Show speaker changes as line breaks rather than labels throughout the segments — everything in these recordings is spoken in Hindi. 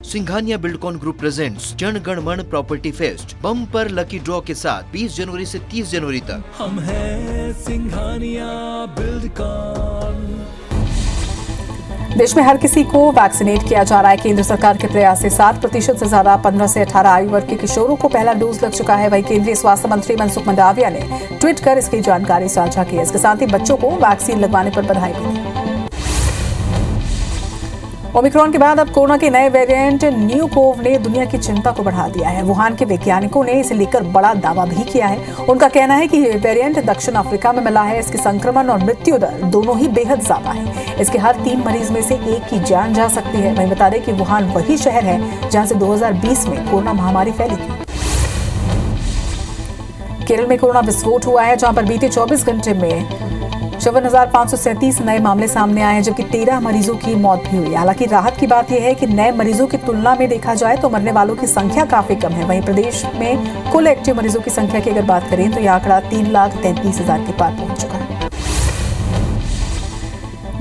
Singhania Buildcon group presents Jana Gana मन property fest bumper lucky draw के साथ 20 जनवरी से 30 जनवरी तक।
हम हैं सिंघानिया बिल्डकॉन।
देश में हर किसी को वैक्सीनेट किया जा रहा है। केंद्र सरकार के प्रयास से 7% से ज्यादा 15 से 18 आयु वर्ग के किशोरों को पहला डोज लग चुका है। वहीं केंद्रीय स्वास्थ्य मंत्री मनसुख मंडाविया ने ट्वीट कर इसकी जानकारी साझा की। इसके साथ ही बच्चों को वैक्सीन लगवाने पर बधाई दी। ओमिक्रॉन के बाद अब कोरोना के नए वेरिएंट न्यू कोव ने दुनिया की चिंता को बढ़ा दिया है। वुहान के वैज्ञानिकों ने इसे लेकर बड़ा दावा भी किया है। उनका कहना है कि ये वेरिएंट दक्षिण अफ्रीका में मिला है। इसके संक्रमण और मृत्यु दर दोनों ही बेहद ज्यादा है। इसके हर 3 मरीज में से एक की जान जा सकती है। वहीं बता दें कि वुहान वही शहर है जहां से 2020 में कोरोना महामारी फैली थी। केरल में कोरोना विस्फोट हुआ है, जहां पर बीते 24 घंटे में 54,537 नए मामले सामने आए हैं, जबकि 13 मरीजों की मौत भी हुई। हालांकि राहत की बात यह है कि नए मरीजों की तुलना में देखा जाए तो मरने वालों की संख्या काफी कम है। वहीं प्रदेश में कुल एक्टिव मरीजों की संख्या की अगर बात करें तो यह आंकड़ा 3,33,000 के पार पहुंच चुका है।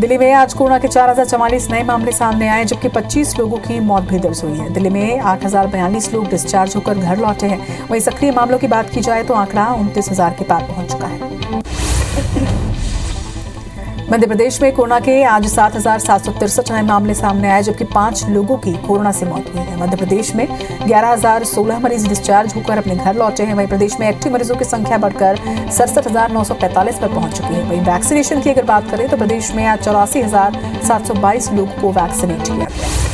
दिल्ली में आज कोरोना के 4,044 नए मामले सामने आए, जबकि 25 लोगों की मौत भी दर्ज हुई है। दिल्ली में 8,042 लोग डिस्चार्ज होकर घर लौटे हैं। वहीं सक्रिय मामलों की बात की जाए तो आंकड़ा 29,000 के पार पहुंच चुका है। मध्य प्रदेश में कोरोना के आज 7,763 नए मामले सामने आए, जबकि 5 लोगों की कोरोना से मौत हुई है। मध्य प्रदेश में 11,016 मरीज डिस्चार्ज होकर अपने घर लौटे हैं। वहीं प्रदेश में एक्टिव मरीजों की संख्या बढ़कर 67,945 पर पहुंच चुकी है। वहीं वैक्सीनेशन की अगर बात करें तो प्रदेश में आज 84,722 लोगों को वैक्सीनेट किया गया।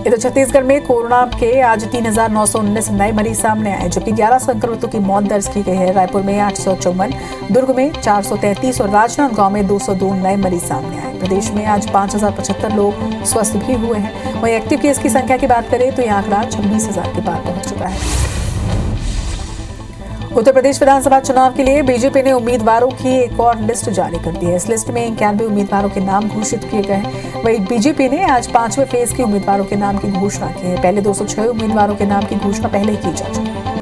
इधर छत्तीसगढ़ में कोरोना के आज 3,919 नए मरीज सामने आए, जबकि 11 संक्रमितों की मौत दर्ज की गई है। रायपुर में 854, दुर्ग में 433 और राजनांदगांव में 202 नए मरीज सामने आए। प्रदेश में आज 5,075 लोग स्वस्थ भी हुए हैं। वहीं एक्टिव केस की संख्या की बात करें तो यह आंकड़ा 26,000 के पार पहुंच चुका है। उत्तर प्रदेश विधानसभा चुनाव के लिए बीजेपी ने उम्मीदवारों की एक और लिस्ट जारी कर दी है। इस लिस्ट में 91 उम्मीदवारों के नाम घोषित किए गए हैं। वहीं बीजेपी ने आज 5वें फेज के उम्मीदवारों के नाम की घोषणा की है। पहले 206 उम्मीदवारों के नाम की घोषणा पहले ही की जा चुकी है।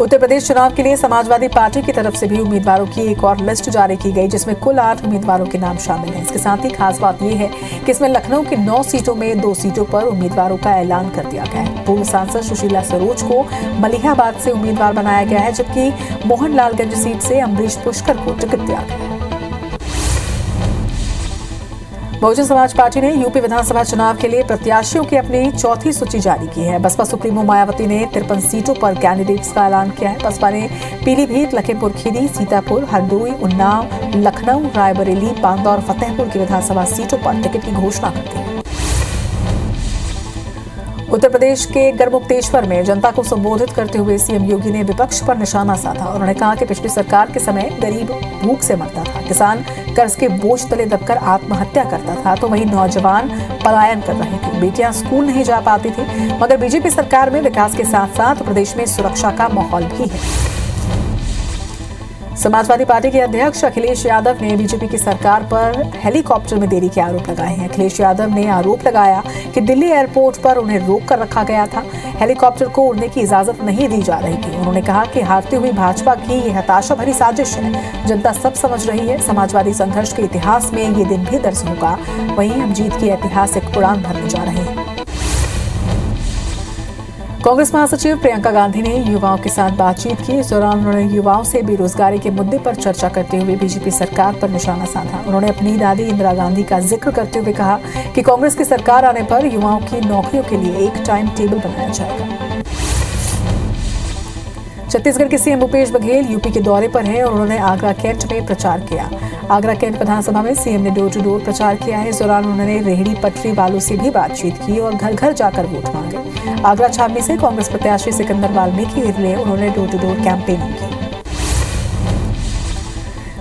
उत्तर प्रदेश चुनाव के लिए समाजवादी पार्टी की तरफ से भी उम्मीदवारों की एक और लिस्ट जारी की गई, जिसमें कुल 8 उम्मीदवारों के नाम शामिल हैं। इसके साथ ही खास बात यह है कि इसमें लखनऊ की 9 सीटों में 2 सीटों पर उम्मीदवारों का ऐलान कर दिया गया है। पूर्व सांसद सुशीला सरोज को मलिहाबाद से उम्मीदवार बनाया गया है, जबकि मोहनलालगंज सीट से अमरीश पुष्कर को टिकट दिया गया है। बहुजन समाज पार्टी ने यूपी विधानसभा चुनाव के लिए प्रत्याशियों की अपनी चौथी सूची जारी की है। बसपा सुप्रीमो मायावती ने 53 सीटों पर कैंडिडेट्स का ऐलान किया है। बसपा ने पीलीभीत, लखीमपुर खीरी, सीतापुर, हरदोई, उन्नाव, लखनऊ, रायबरेली, बांदा और फतेहपुर की विधानसभा सीटों पर टिकट की घोषणा कर दी है। उत्तर प्रदेश के गढ़मुक्तेश्वर में जनता को संबोधित करते हुए सीएम योगी ने विपक्ष पर निशाना साधा। उन्होंने कहा कि पिछली सरकार के समय गरीब भूख से मरता था, किसान कर्ज के बोझ तले दबकर आत्महत्या करता था, तो वही नौजवान पलायन कर रहे थे, बेटियां स्कूल नहीं जा पाती थी। मगर बीजेपी सरकार में विकास के साथ साथ प्रदेश में सुरक्षा का माहौल भी है। समाजवादी पार्टी के अध्यक्ष अखिलेश यादव ने बीजेपी की सरकार पर हेलीकॉप्टर में देरी के आरोप लगाए हैं। अखिलेश यादव ने आरोप लगाया कि दिल्ली एयरपोर्ट पर उन्हें रोक कर रखा गया था, हेलीकॉप्टर को उड़ने की इजाजत नहीं दी जा रही थी। उन्होंने कहा कि हारती हुई भाजपा की यह हताशा भरी साजिश है। जनता सब समझ रही है। समाजवादी संघर्ष के इतिहास में ये दिन भी दर्ज होगा। वहीं हम जीत की ऐतिहासिक उड़ान भरने जा रहे हैं। कांग्रेस महासचिव प्रियंका गांधी ने युवाओं के साथ बातचीत की। इस दौरान उन्होंने युवाओं से बेरोजगारी के मुद्दे पर चर्चा करते हुए बीजेपी सरकार पर निशाना साधा। उन्होंने अपनी दादी इंदिरा गांधी का जिक्र करते हुए कहा कि कांग्रेस की सरकार आने पर युवाओं की नौकरियों के लिए एक टाइम टेबल बनाया जाएगा। छत्तीसगढ़ के सीएम भूपेश बघेल यूपी के दौरे पर हैं और उन्होंने आगरा कैंट में प्रचार किया। आगरा कैंट विधानसभा में सीएम ने डोर टू डोर प्रचार किया है। इस दौरान उन्होंने रेहड़ी पटरी वालों से भी बातचीत की और घर घर जाकर वोट मांगे। आगरा छावनी से कांग्रेस प्रत्याशी सिकंदर वाल्मीकि के लिए उन्होंने डोर टू डोर कैंपेनिंग की।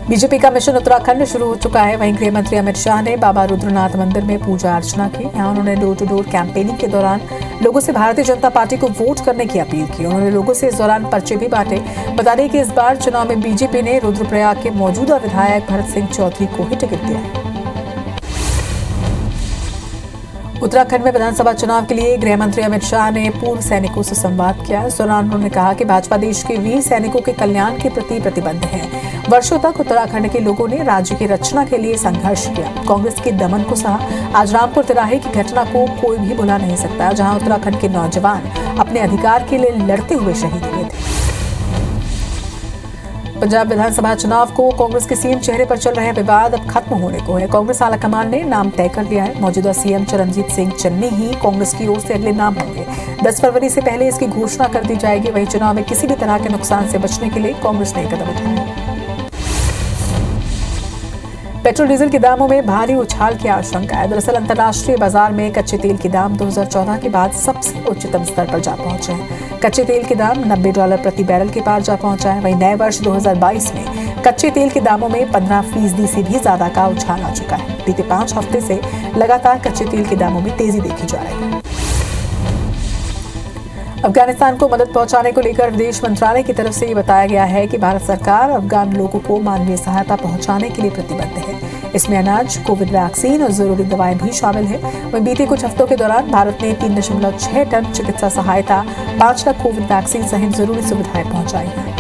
बीजेपी का मिशन उत्तराखंड शुरू हो चुका है। वहीं गृह मंत्री अमित शाह ने बाबा रुद्रनाथ मंदिर में पूजा अर्चना की। यहाँ उन्होंने डोर टू डोर कैंपेनिंग के दौरान लोगों से भारतीय जनता पार्टी को वोट करने की अपील की। उन्होंने लोगों से इस दौरान पर्चे भी बांटे। बता दें कि इस बार चुनाव में बीजेपी ने रुद्रप्रयाग के मौजूदा विधायक भरत सिंह चौधरी को ही टिकट दिया है। उत्तराखंड में विधानसभा चुनाव के लिए गृह मंत्री अमित शाह ने पूर्व सैनिकों से संवाद किया। इस दौरान उन्होंने कहा कि भाजपा देश के वीर सैनिकों के कल्याण के प्रति प्रतिबद्ध है। वर्षों तक उत्तराखंड के लोगों ने राज्य की रचना के लिए संघर्ष किया, कांग्रेस के दमन को सहा। आज रामपुर तिराहे की घटना को कोई भी भुला नहीं सकता, जहां उत्तराखंड के नौजवान अपने अधिकार के लिए लड़ते हुए शहीद हुए थे। पंजाब विधानसभा चुनाव को कांग्रेस के सीएम चेहरे पर चल रहे विवाद अब खत्म होने को है। कांग्रेस आलाकमान ने नाम तय कर लिया है। मौजूदा सीएम चरणजीत सिंह चन्नी ही कांग्रेस की ओर से अगले नाम होंगे। 10 फरवरी से पहले इसकी घोषणा कर दी जाएगी। वहीं चुनाव में किसी भी तरह के नुकसान से बचने के लिए कांग्रेस ने कदम उठाया है। पेट्रोल डीजल के दामों में भारी उछाल की आशंका है। दरअसल अंतर्राष्ट्रीय बाजार में कच्चे तेल के दाम 2014 के बाद सबसे उच्चतम स्तर पर जा पहुंचे हैं। कच्चे तेल के दाम $90 प्रति बैरल के पार जा पहुंचा है। वहीं नए वर्ष 2022 में कच्चे तेल के दामों में 15% से भी ज्यादा का उछाल आ चुका है। बीते 5 हफ्ते से लगातार कच्चे तेल के दामों में तेजी देखी जा रही है। अफगानिस्तान को मदद पहुंचाने को लेकर विदेश मंत्रालय की तरफ से ये बताया गया है कि भारत सरकार अफगान लोगों को मानवीय सहायता पहुंचाने के लिए प्रतिबद्ध है। इसमें अनाज, कोविड वैक्सीन और जरूरी दवाएं भी शामिल है। वहीं बीते कुछ हफ्तों के दौरान भारत ने 3.6 टन चिकित्सा सहायता, 5 लाख कोविड वैक्सीन सहित जरूरी सुविधाएं पहुंचाई हैं।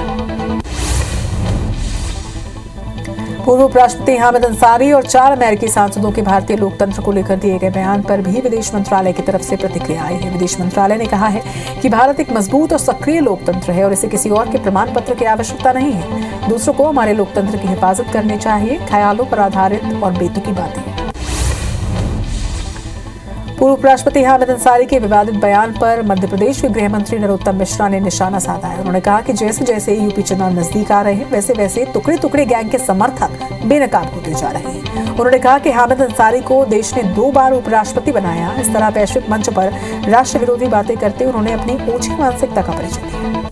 पूर्व उपराष्ट्रपति हामिद अंसारी और 4 अमेरिकी सांसदों के भारतीय लोकतंत्र को लेकर दिए गए बयान पर भी विदेश मंत्रालय की तरफ से प्रतिक्रिया आई है। विदेश मंत्रालय ने कहा है कि भारत एक मजबूत और सक्रिय लोकतंत्र है और इसे किसी और के प्रमाण पत्र की आवश्यकता नहीं है। दूसरों को हमारे लोकतंत्र की हिफाजत करनी चाहिए, ख्यालों पर आधारित और बेतुकी बातें। पूर्व उपराष्ट्रपति हामिद अंसारी के विवादित बयान पर मध्य प्रदेश के गृह मंत्री नरोत्तम मिश्रा ने निशाना साधा है। उन्होंने कहा कि जैसे जैसे यूपी चुनाव नजदीक आ रहे हैं, वैसे वैसे टुकड़े टुकड़े गैंग के समर्थक बेनकाब होते जा रहे हैं। उन्होंने कहा कि हामिद अंसारी को देश ने 2 बार उपराष्ट्रपति बनाया। इस तरह वैश्विक मंच पर राष्ट्र विरोधी बातें करते उन्होंने अपनी ऊंची मानसिकता का परिचय दिया।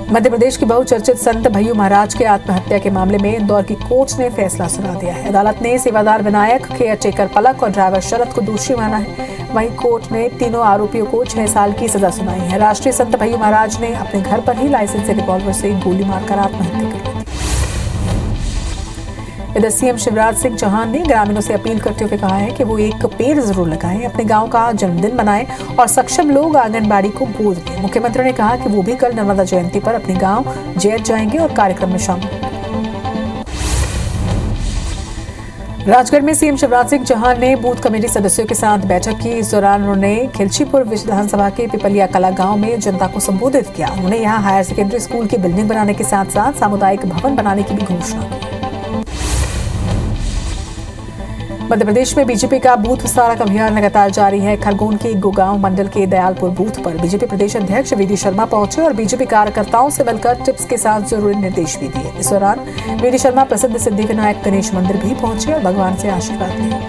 मध्य प्रदेश के बहुचर्चित संत भय्यू महाराज के आत्महत्या के मामले में इंदौर की कोर्ट ने फैसला सुना दिया है। अदालत ने सेवादार विनायक, केयरटेकर पलक और ड्राइवर शरद को दोषी माना है। वहीं कोर्ट ने तीनों आरोपियों को 6 साल की सजा सुनाई है। राष्ट्रीय संत भय्यू महाराज ने अपने घर पर ही लाइसेंसी रिवॉल्वर से गोली मारकर आत्महत्या कर ली थी। इधर सीएम शिवराज सिंह चौहान ने ग्रामीणों से अपील करते हुए कहा है कि वो एक पेड़ जरूर लगाएं, अपने गांव का जन्मदिन मनाएं और सक्षम लोग आंगनबाड़ी को गोद दें। मुख्यमंत्री ने कहा कि वो भी कल नर्मदा जयंती पर अपने गांव जैत जाएंगे और कार्यक्रम में शामिल होंगे। राजगढ़ में सीएम शिवराज सिंह चौहान ने बूथ कमेटी सदस्यों के साथ बैठक की। इस दौरान उन्होंने खिलचीपुर विधानसभा के पिपलिया कला गांव में जनता को संबोधित किया। उन्होंने यहां हायर सेकेंडरी स्कूल की बिल्डिंग बनाने के साथ साथ सामुदायिक भवन बनाने की भी घोषणा की। मध्य प्रदेश में बीजेपी का बूथ विस्तारक अभियान लगातार जारी है। खरगोन के गुगांव मंडल के दयालपुर बूथ पर बीजेपी प्रदेश अध्यक्ष वीडी शर्मा पहुंचे और बीजेपी कार्यकर्ताओं से मिलकर टिप्स के साथ जरूरी निर्देश भी दिए। इस दौरान वीडी शर्मा प्रसिद्ध सिद्धिविनायक गणेश मंदिर भी पहुंचे और भगवान से आशीर्वाद लिए।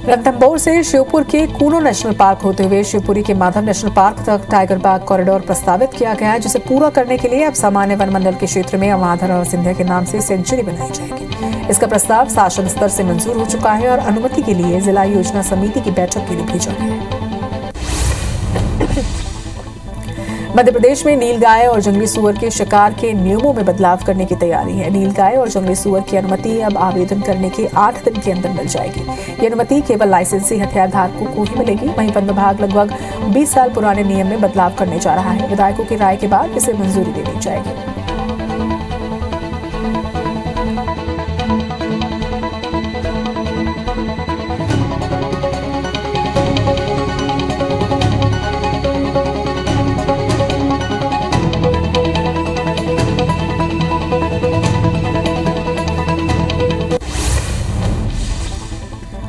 रणथंभौर से शिवपुर के कूनो नेशनल पार्क होते हुए शिवपुरी के माधव नेशनल पार्क तक टाइगर बाग कॉरिडोर प्रस्तावित किया गया है, जिसे पूरा करने के लिए अब सामान्य वन मंडल के क्षेत्र में माधव और सिंधिया के नाम से सेंचुरी बनाई जाएगी। इसका प्रस्ताव शासन स्तर से मंजूर हो चुका है और अनुमति के लिए जिला योजना समिति की बैठक के लिए भेजा गया है। मध्य प्रदेश में नीलगाय और जंगली सुअर के शिकार के नियमों में बदलाव करने की तैयारी है। नीलगाय और जंगली सुअर की अनुमति अब आवेदन करने के 8 दिन के अंदर मिल जाएगी। ये अनुमति केवल लाइसेंसी हथियार धारकों को ही मिलेगी। वहीं वन विभाग लगभग 20 साल पुराने नियम में बदलाव करने जा रहा है। विधायकों की राय के बाद इसे मंजूरी दे दी जाएगी।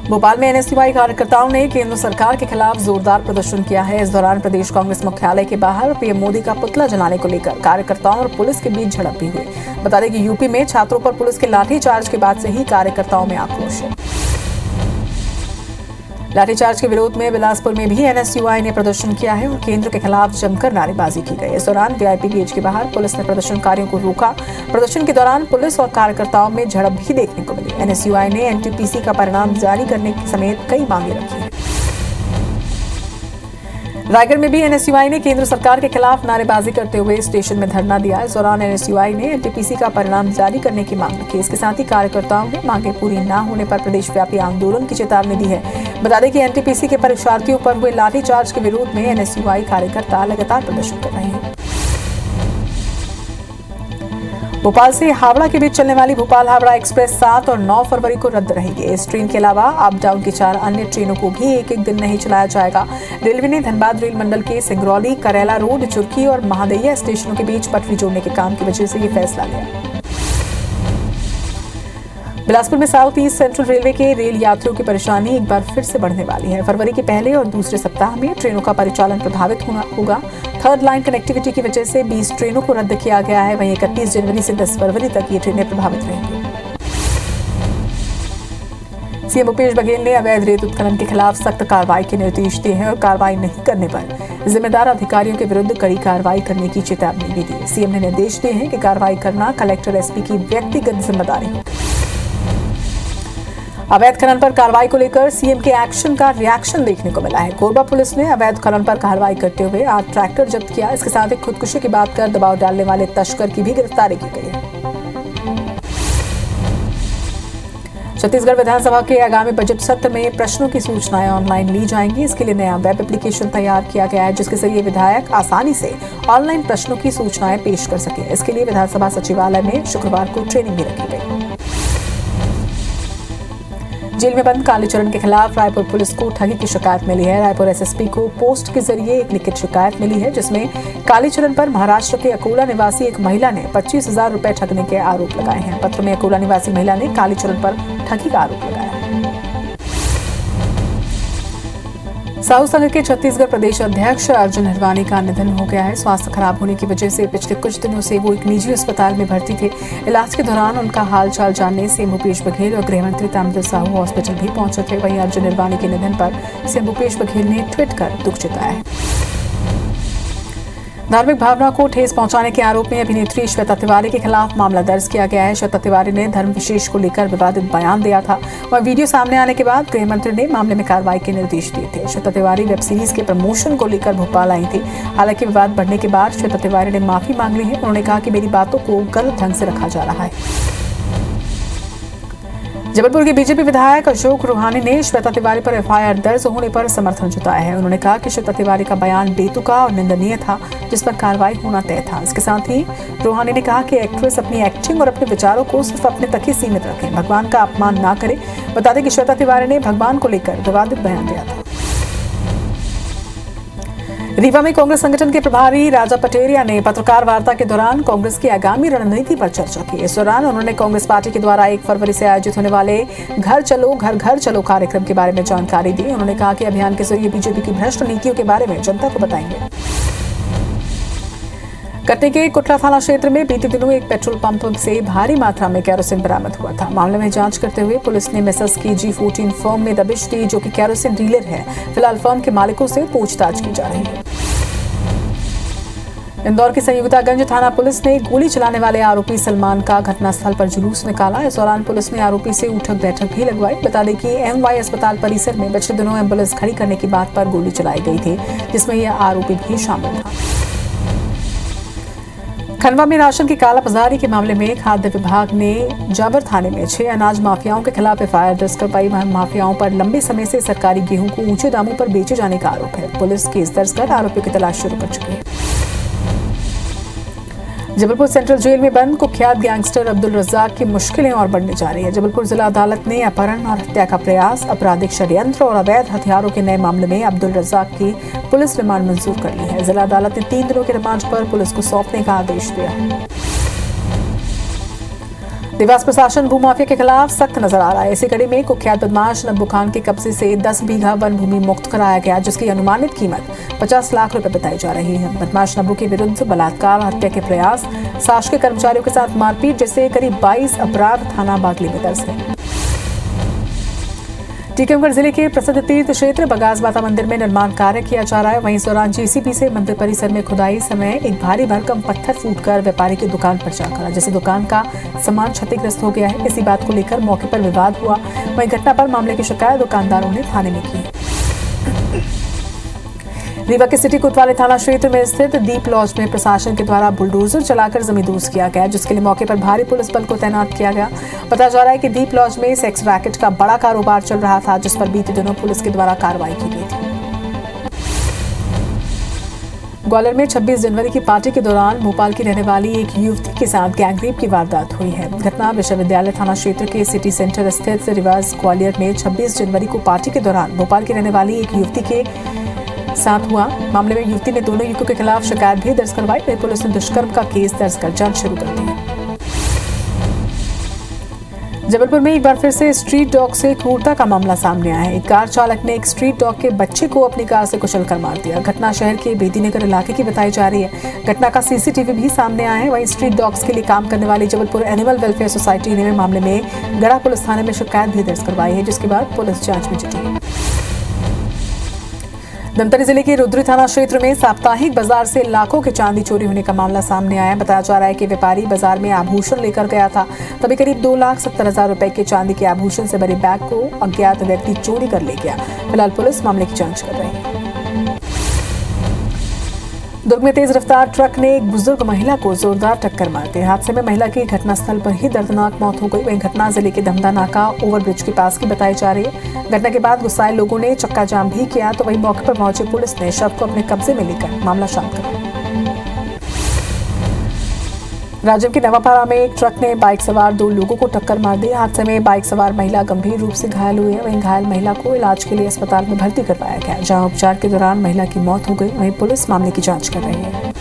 भोपाल में एनएसयूआई कार्यकर्ताओं ने केंद्र सरकार के खिलाफ जोरदार प्रदर्शन किया है। इस दौरान प्रदेश कांग्रेस मुख्यालय के बाहर पीएम मोदी का पुतला जलाने को लेकर कार्यकर्ताओं और पुलिस के बीच झड़प भी हुई। बता दें कि यूपी में छात्रों पर पुलिस के लाठीचार्ज के बाद से ही कार्यकर्ताओं में आक्रोश है। लाठीचार्ज के विरोध में बिलासपुर में भी एनएसयूआई ने प्रदर्शन किया है और केंद्र के खिलाफ जमकर नारेबाजी की गई। इस दौरान वीआईपी गेट के बाहर पुलिस ने प्रदर्शनकारियों को रोका। प्रदर्शन के दौरान पुलिस और कार्यकर्ताओं में झड़प भी देखने को मिली। एनएसयूआई ने एनटीपीसी का परिणाम जारी करने समेत कई मांगे रखी हैं। रायगढ़ में भी एनएसयूआई ने केंद्र सरकार के खिलाफ नारेबाजी करते हुए स्टेशन में धरना दिया। इस दौरान एनएसयूआई ने एनटीपीसी का परिणाम जारी करने की मांग की। इसके साथ ही कार्यकर्ताओं ने मांगे पूरी न होने पर प्रदेशव्यापी आंदोलन की चेतावनी दी है। बता दें कि एनटीपीसी के परीक्षार्थियों पर हुए लाठीचार्ज के विरोध में एनएसयूआई कार्यकर्ता लगातार प्रदर्शन कर रहे हैं। भोपाल से हावड़ा के बीच चलने वाली भोपाल हावड़ा एक्सप्रेस 7 और 9 फरवरी को रद्द रहेगी। इस ट्रेन के अलावा अप डाउन की 4 अन्य ट्रेनों को भी एक दिन नहीं चलाया जाएगा। रेलवे ने धनबाद रेल मंडल के सिंगरौली, करेला रोड, चुरकी और महादैया स्टेशनों के बीच पटरी जोड़ने के काम की वजह से ये फैसला लिया। बिलासपुर में साउथ ईस्ट सेंट्रल रेलवे के रेल यात्रियों की परेशानी एक बार फिर से बढ़ने वाली है। फरवरी के पहले और दूसरे सप्ताह में ट्रेनों का परिचालन प्रभावित होगा। थर्ड लाइन कनेक्टिविटी की वजह से 20 ट्रेनों को रद्द किया गया है। वहीं 31 जनवरी से 10 फरवरी तक ये ट्रेनें प्रभावित रहेंगी। सीएम भूपेश बघेल ने अवैध रेत उत्खनन के खिलाफ सख्त कार्रवाई के निर्देश दिए हैं और कार्रवाई नहीं करने पर जिम्मेदार अधिकारियों के विरुद्ध कड़ी कार्रवाई करने की चेतावनी भी दी। सीएम ने निर्देश दिए हैं कि कार्रवाई करना कलेक्टर, एसपी की व्यक्तिगत जिम्मेदारी है। अवैध खनन पर कार्रवाई को लेकर सीएम के एक्शन का रिएक्शन देखने को मिला है। कोरबा पुलिस ने अवैध खनन पर कार्रवाई करते हुए 8 ट्रैक्टर जब्त किया। इसके साथ ही खुदकुशी की बात कर दबाव डालने वाले तस्कर की भी गिरफ्तारी की गई है। छत्तीसगढ़ विधानसभा के आगामी बजट सत्र में प्रश्नों की सूचनाएं ऑनलाइन ली जाएंगी। इसके लिए नया वेब एप्लीकेशन तैयार किया गया है, जिसके जरिए विधायक आसानी से ऑनलाइन प्रश्नों की सूचनाएं पेश कर सके। इसके लिए विधानसभा सचिवालय में शुक्रवार को ट्रेनिंग भी रखी गई। जेल में बंद कालीचरण के खिलाफ रायपुर पुलिस को ठगी की शिकायत मिली है। रायपुर एसएसपी को पोस्ट के जरिए एक लिखित शिकायत मिली है, जिसमें कालीचरण पर महाराष्ट्र के अकोला निवासी एक महिला ने 25,000 रुपए ठगने के आरोप लगाए हैं। पत्र में अकोला निवासी महिला ने कालीचरण पर ठगी का आरोप लगाया है। साहू संघ के छत्तीसगढ़ प्रदेश अध्यक्ष अर्जुन हिरवानी का निधन हो गया है। स्वास्थ्य खराब होने की वजह से पिछले कुछ दिनों से वो एक निजी अस्पताल में भर्ती थे। इलाज के दौरान उनका हालचाल जानने सीएम भूपेश बघेल और गृह मंत्री ताम्रध्वज साहू हॉस्पिटल भी पहुंचे थे। वहीं अर्जुन हिरवानी के निधन पर सीएम भूपेश बघेल ने ट्वीट कर दुख जताया है। धार्मिक भावना को ठेस पहुंचाने के आरोप में अभिनेत्री श्वेता तिवारी के खिलाफ मामला दर्ज किया गया है। श्वेता तिवारी ने धर्म विशेष को लेकर विवादित बयान दिया था। वह वीडियो सामने आने के बाद गृह मंत्री ने मामले में कार्रवाई के निर्देश दिए थे। श्वेता तिवारी वेब सीरीज के प्रमोशन को लेकर भोपाल आई थी। हालांकि विवाद बढ़ने के बाद श्वेता तिवारी ने माफी मांग ली है। उन्होंने कहा कि मेरी बातों को गलत ढंग से रखा जा रहा है। जबलपुर के बीजेपी विधायक अशोक रूहानी ने श्वेता तिवारी पर एफआईआर दर्ज होने पर समर्थन जताया है। उन्होंने कहा कि श्वेता तिवारी का बयान बेतुका और निंदनीय था, जिस पर कार्रवाई होना तय था। इसके साथ ही रूहानी ने कहा कि एक्ट्रेस अपनी एक्टिंग और अपने विचारों को सिर्फ अपने तक ही सीमित रखें, भगवान का अपमान ना करें। बता दें कि श्वेता तिवारी ने भगवान को लेकर विवादित बयान दिया था। रीवा में कांग्रेस संगठन के प्रभारी राजा पटेरिया ने पत्रकार वार्ता के दौरान कांग्रेस की आगामी रणनीति पर चर्चा की। इस दौरान उन्होंने कांग्रेस पार्टी के द्वारा 1 फरवरी से आयोजित होने वाले घर चलो घर घर चलो कार्यक्रम के बारे में जानकारी दी। उन्होंने कहा कि अभियान के जरिए बीजेपी की भ्रष्ट नीतियों के बारे में जनता को बताएंगे। कटनी के कुटला थाना क्षेत्र में बीते दिनों एक पेट्रोल पंप से भारी मात्रा में केरोसिन बरामद हुआ था। मामले में जांच करते हुए पुलिस ने मेसर्स की G14 फर्म में दबिश दी, जो कि केरोसिन डीलर है। फिलहाल फर्म के मालिकों से पूछताछ की जा रही है। इंदौर की संयुक्तागंज थाना पुलिस ने गोली चलाने वाले आरोपी सलमान का घटनास्थल पर जुलूस निकाला। इस दौरान पुलिस ने आरोपी से उठक बैठक भी लगवाई। बता दें कि MY अस्पताल परिसर में पिछले दिनों एम्बुलेंस खड़ी करने की बात पर गोली चलाई गई थी, जिसमें यह आरोपी भी शामिल था। खंडवा में राशन की कालाबाजारी के मामले में खाद्य विभाग ने जावर थाने में 6 अनाज माफियाओं के खिलाफ एफआईआर दर्ज करवाई। माफियाओं पर लंबे समय से सरकारी गेहूं को ऊंचे दामों पर बेचे जाने का आरोप है। पुलिस केस दर्ज कर आरोपियों की तलाश शुरू कर चुकी है। जबलपुर सेंट्रल जेल में बंद कुख्यात गैंगस्टर अब्दुल रज्जाक की मुश्किलें और बढ़ने जा रही है। जबलपुर जिला अदालत ने अपहरण और हत्या का प्रयास, आपराधिक षड्यंत्र और अवैध हथियारों के नए मामले में अब्दुल रज्जाक की पुलिस रिमांड मंजूर कर ली है। जिला अदालत ने 3 दिनों के रिमांड पर पुलिस को सौंपने का आदेश दिया है। देवास प्रशासन भूमाफिया के खिलाफ सख्त नजर आ रहा है। इसी कड़ी में कुख्यात बदमाश नब्बू खान के कब्जे से 10 बीघा वन भूमि मुक्त कराया गया, जिसकी अनुमानित कीमत 50 लाख रुपए बताई जा रही है। बदमाश नब्बू के विरुद्ध बलात्कार, हत्या के प्रयास, शासकीय कर्मचारियों के साथ मारपीट जैसे करीब 22 अपराध थाना बागली में दर्ज है। टीकमगढ़ जिले के प्रसिद्ध तीर्थ क्षेत्र बगास माता मंदिर में निर्माण कार्य किया जा रहा है। वहीं इस दौरान JCB से मंदिर परिसर में खुदाई समय एक भारी भरकम पत्थर फूटकर व्यापारी की दुकान पर जा गिरा, जिससे दुकान का सामान क्षतिग्रस्त हो गया है। इसी बात को लेकर मौके पर विवाद हुआ। वहीं घटना पर मामले की शिकायत दुकानदारों ने थाने में की। रीवा के सिटी कोतवाली थाना क्षेत्र में स्थित दीप लॉज में प्रशासन के द्वारा बुलडोजर चलाकर जमींदोज किया गया, जिसके लिए मौके पर भारी पुलिस बल को तैनात किया गया। बताया जा रहा है कि दीप लॉज में सेक्स रैकेट का बड़ा कारोबार चल रहा था, जिस पर बीते दिनों पुलिस के द्वारा कार्रवाई की गई थी। ग्वालियर में 26 जनवरी की पार्टी के दौरान भोपाल की रहने वाली एक युवती के साथ गैंगरेप की वारदात हुई है। घटना विश्वविद्यालय थाना क्षेत्र के सिटी सेंटर स्थित रिवाज ग्वालियर में 26 जनवरी को पार्टी के दौरान भोपाल की रहने वाली एक युवती के साथ हुआ। मामले में युवती ने दोनों युवकों के खिलाफ शिकायत भी दर्ज करवाई। वहीं पुलिस ने दुष्कर्म का केस दर्ज कर जांच शुरू कर दी है। जबलपुर में एक बार फिर से स्ट्रीट डॉग से क्रूरता का मामला सामने आया है। एक कार चालक ने एक स्ट्रीट डॉग के बच्चे को अपनी कार से कुचलकर मार दिया। घटना शहर के बेदीनगर इलाके की बताई जा रही है। घटना का सीसीटीवी भी सामने आया है। वहीं स्ट्रीट डॉग्स के लिए काम करने वाली जबलपुर एनिमल वेलफेयर सोसाइटी ने मामले में गढ़ा पुलिस थाने में शिकायत भी दर्ज करवाई है, जिसके बाद पुलिस जांच में जुटी है। धमतरी जिले के रुद्री थाना क्षेत्र में साप्ताहिक बाजार से लाखों के चांदी चोरी होने का मामला सामने आया। बताया जा रहा है कि व्यापारी बाजार में आभूषण लेकर गया था, तभी करीब 2,70,000 रुपए के चांदी के आभूषण से भरे बैग को अज्ञात व्यक्ति चोरी कर ले गया। फिलहाल पुलिस मामले की जांच कर रही है। दुर्ग में तेज रफ्तार ट्रक ने एक बुजुर्ग महिला को जोरदार टक्कर मार दी। हादसे में महिला की घटनास्थल पर ही दर्दनाक मौत हो गई। वहीं घटना जिले के दमदा नाका ओवरब्रिज के पास की बताई जा रही है। घटना के बाद गुस्साए लोगों ने चक्का जाम भी किया, तो वहीं मौके पर पहुंची पुलिस ने शव को अपने कब्जे में लेकर मामला शांत कर लिया। राजम के नवापाड़ा में एक ट्रक ने बाइक सवार 2 लोगों को टक्कर मार दी। हादसे में बाइक सवार महिला गंभीर रूप से घायल हुई है। वहीं घायल महिला को इलाज के लिए अस्पताल में भर्ती करवाया गया, जहां उपचार के दौरान महिला की मौत हो गई। वहीं पुलिस मामले की जांच कर रही है।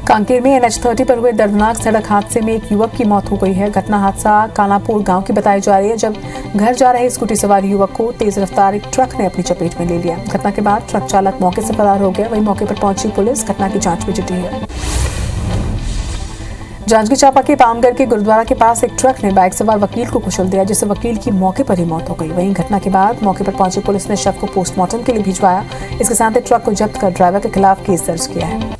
कांकेर में NH30 पर हुए दर्दनाक सड़क हादसे में एक युवक की मौत हो गई है। घटना हादसा कानापुर गांव की बताई जा रही है, जब घर जा रहे स्कूटी सवार युवक को तेज रफ्तार एक ट्रक ने अपनी चपेट में ले लिया। घटना के बाद ट्रक चालक मौके से फरार हो गया। वहीं मौके पर पहुंची पुलिस घटना की जांच में जुटी है। जांजगीर चांपा के पामगढ़ के गुरुद्वारा के पास एक ट्रक ने बाइक सवार वकील को कुचल दिया, जिससे वकील की मौके पर ही मौत हो गई। वहीं घटना के बाद मौके पर पहुंची पुलिस ने शव को पोस्टमार्टम के लिए भिजवाया। इसके साथ ही ट्रक को जब्त कर ड्राइवर के खिलाफ केस दर्ज किया है।